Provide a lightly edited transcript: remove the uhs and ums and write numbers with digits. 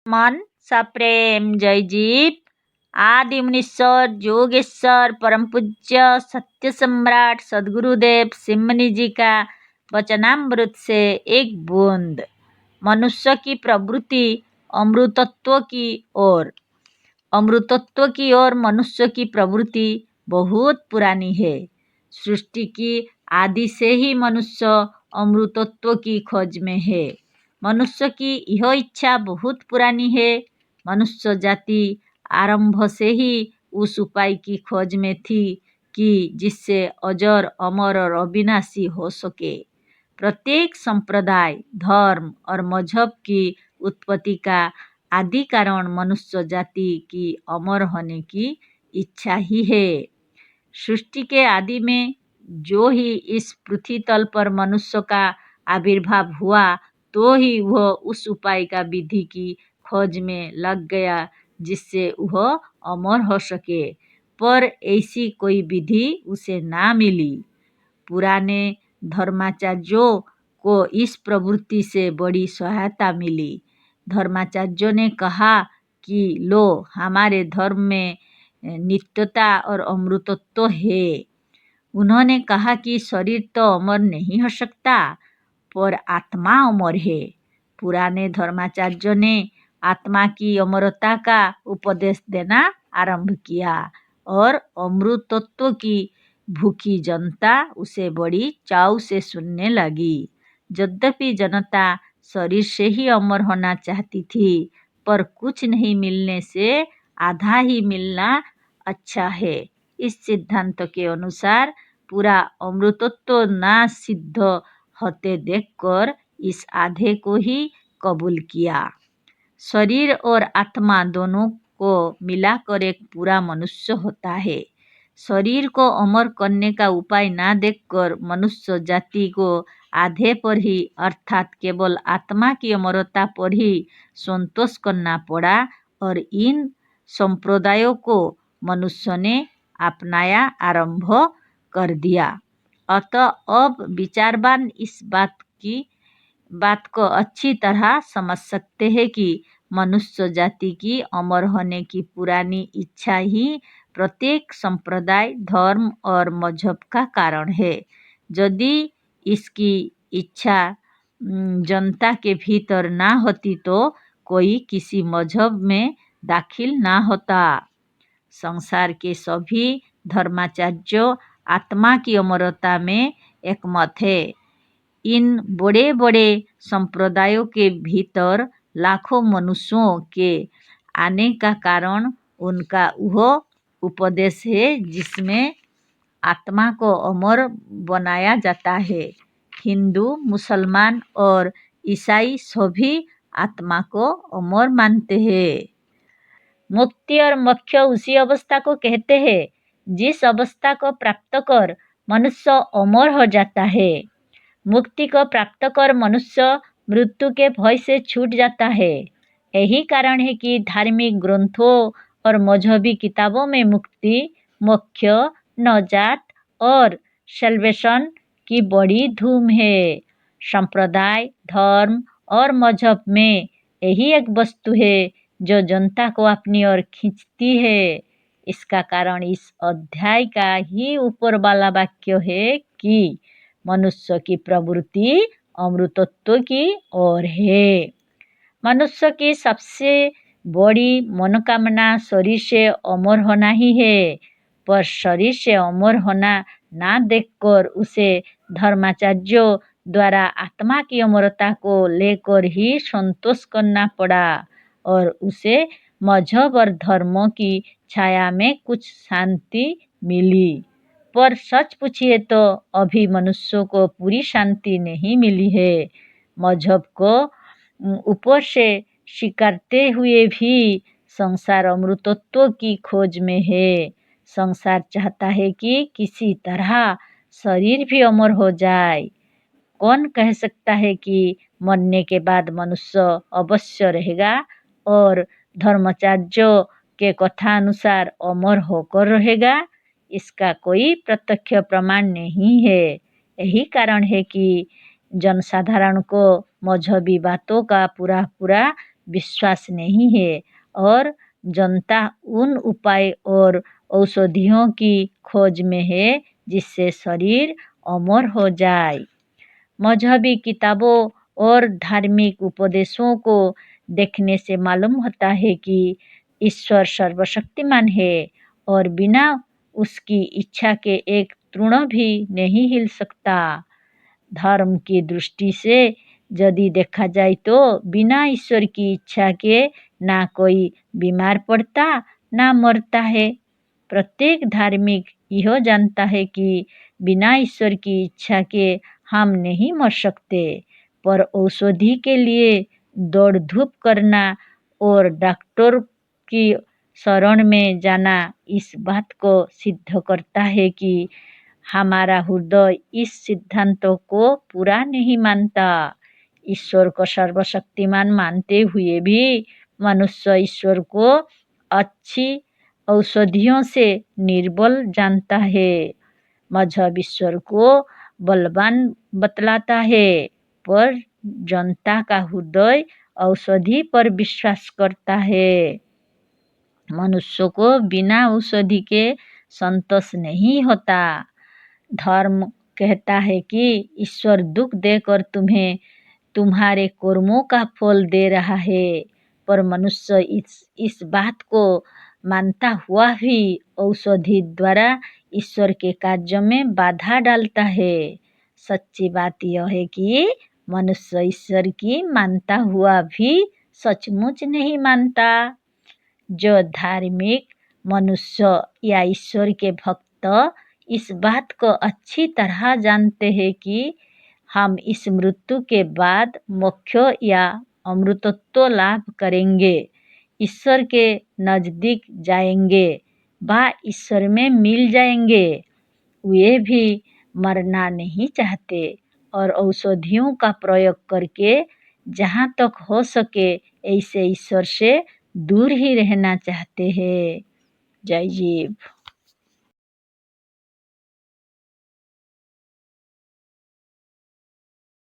मन सा प्रेम जय जीव। आदि मुनीश्वर योगेश्वर परम पूज्य सत्य सम्राट सदगुरुदेव सिमनी जी का वचनामृत से एक बूंद। मनुष्य की प्रवृत्ति अमृतत्व की ओर। अमृतत्व की ओर मनुष्य की प्रवृत्ति बहुत पुरानी है। सृष्टि की आदि से ही मनुष्य अमृतत्व की खोज में है। मनुष्य की यह इच्छा बहुत पुरानी है। मनुष्य जाति आरंभ से ही उस उपाय की खोज में थी कि जिससे अजर अमर और अविनाशी हो सके। प्रत्येक संप्रदाय धर्म और मजहब की उत्पत्ति का आदि कारण मनुष्य जाति की अमर होने की इच्छा ही है। सृष्टि के आदि में जो ही इस पृथ्वी तल पर मनुष्य का आविर्भाव हुआ तो ही वह उस उपाय का विधि की खोज में लग गया जिससे वह अमर हो सके, पर ऐसी कोई विधि उसे ना मिली। पुराने धर्माचार्यों को इस प्रवृत्ति से बड़ी सहायता मिली। धर्माचार्यों ने कहा कि लो, हमारे धर्म में नित्यता और अमृतत्व है। उन्होंने कहा कि शरीर तो अमर नहीं हो सकता, पर आत्मा अमर है। पुराने धर्माचार्यों ने आत्मा की अमरता का उपदेश देना आरंभ किया और अमृतत्व की भूखी जनता उसे बड़ी चाव से सुनने लगी। यद्यपि जनता शरीर से ही अमर होना चाहती थी, पर कुछ नहीं मिलने से आधा ही मिलना अच्छा है। इस सिद्धांत के अनुसार पूरा अमृतत्व ना सिद्ध होते देखकर इस आधे को ही कबूल किया। शरीर और आत्मा दोनों को मिलाकर एक पूरा मनुष्य होता है। शरीर को अमर करने का उपाय ना देखकर मनुष्य जाति को आधे पर ही अर्थात केवल आत्मा की अमरता पर ही संतोष करना पड़ा और इन संप्रदायों को मनुष्य ने अपनाया आरंभ कर दिया। अतः अब विचारवान इस बात को अच्छी तरह समझ सकते हैं कि मनुष्य जाति की अमर होने की पुरानी इच्छा ही प्रत्येक संप्रदाय धर्म और मजहब का कारण है। यदि इसकी इच्छा जनता के भीतर ना होती तो कोई किसी मजहब में दाखिल ना होता। संसार के सभी धर्माचार्यों आत्मा की अमरता में एकमत है। इन बड़े बड़े संप्रदायों के भीतर लाखों मनुष्यों के आने का कारण उनका वह उपदेश है जिसमें आत्मा को अमर बनाया जाता है। हिंदू, मुसलमान और ईसाई सभी आत्मा को अमर मानते हैं। मुक्ति और मोक्ष उसी अवस्था को कहते हैं जिस अवस्था को प्राप्त कर मनुष्य अमर हो जाता है। मुक्ति को प्राप्त कर मनुष्य मृत्यु के भय से छूट जाता है। यही कारण है कि धार्मिक ग्रंथों और मजहबी किताबों में मुक्ति, मोक्ष, नजात और सल्वेशन की बड़ी धूम है। संप्रदाय, धर्म और मजहब में यही एक वस्तु है जो जनता को अपनी ओर खींचती है। इसका कारण इस अध्याय का ही ऊपर वाला वाक्य है कि मनुष्य की प्रवृत्ति अमृतत्व की ओर है। मनुष्य की सबसे बड़ी मनोकामना शरीर से अमर होना ही है, पर शरीर से अमर होना ना देखकर उसे धर्माचार्यों द्वारा आत्मा की अमरता को लेकर ही संतोष करना पड़ा और उसे मजहब और धर्मों की छाया में कुछ शांति मिली। पर सच पूछिए तो अभी मनुष्यों को पूरी शांति नहीं मिली है। मजहब को ऊपर से स्वीकारते हुए भी संसार अमृतत्व की खोज में है। संसार चाहता है कि किसी तरह शरीर भी अमर हो जाए। कौन कह सकता है कि मरने के बाद मनुष्य अवश्य रहेगा और धर्माचार्यों के कथानुसार अमर होकर रहेगा? इसका कोई प्रत्यक्ष प्रमाण नहीं है। यही कारण है कि जनसाधारण को मजहबी बातों का पूरा विश्वास नहीं है और जनता उन उपाय और औषधियों की खोज में है जिससे शरीर अमर हो जाए। मजहबी किताबों और धार्मिक उपदेशों को देखने से मालूम होता है कि ईश्वर सर्वशक्तिमान है और बिना उसकी इच्छा के एक तृण भी नहीं हिल सकता। धर्म की दृष्टि से यदि देखा जाए तो बिना ईश्वर की इच्छा के ना कोई बीमार पड़ता ना मरता है। प्रत्येक धार्मिक यह जानता है कि बिना ईश्वर की इच्छा के हम नहीं मर सकते, पर औषधि के लिए दौड़ धूप करना और डॉक्टर की शरण में जाना इस बात को सिद्ध करता है कि हमारा हृदय इस सिद्धांतों को पूरा नहीं मानता। ईश्वर को सर्वशक्तिमान मानते हुए भी मनुष्य ईश्वर को अच्छी औषधियों से निर्बल जानता है। मजहब ईश्वर को बलवान बतलाता है, पर जनता का हृदय औषधि पर विश्वास करता है। मनुष्य को बिना औषधि के संतोष नहीं होता। धर्म कहता है कि ईश्वर दुख देकर तुम्हें तुम्हारे कर्मों का फल दे रहा है, पर मनुष्य इस बात को मानता हुआ भी औषधि द्वारा ईश्वर के कार्य में बाधा डालता है। सच्ची बात यह है कि मनुष्य ईश्वर की मानता हुआ भी सचमुच नहीं मानता। जो धार्मिक मनुष्य या ईश्वर के भक्त इस बात को अच्छी तरह जानते हैं कि हम इस मृत्यु के बाद मोक्ष या अमृतत्व लाभ करेंगे, ईश्वर के नजदीक जाएंगे, व ईश्वर में मिल जाएंगे, वे भी मरना नहीं चाहते और औषधियों का प्रयोग करके जहाँ तक हो सके ऐसे ईश्वर से दूर ही रहना चाहते हैं। जय जीव।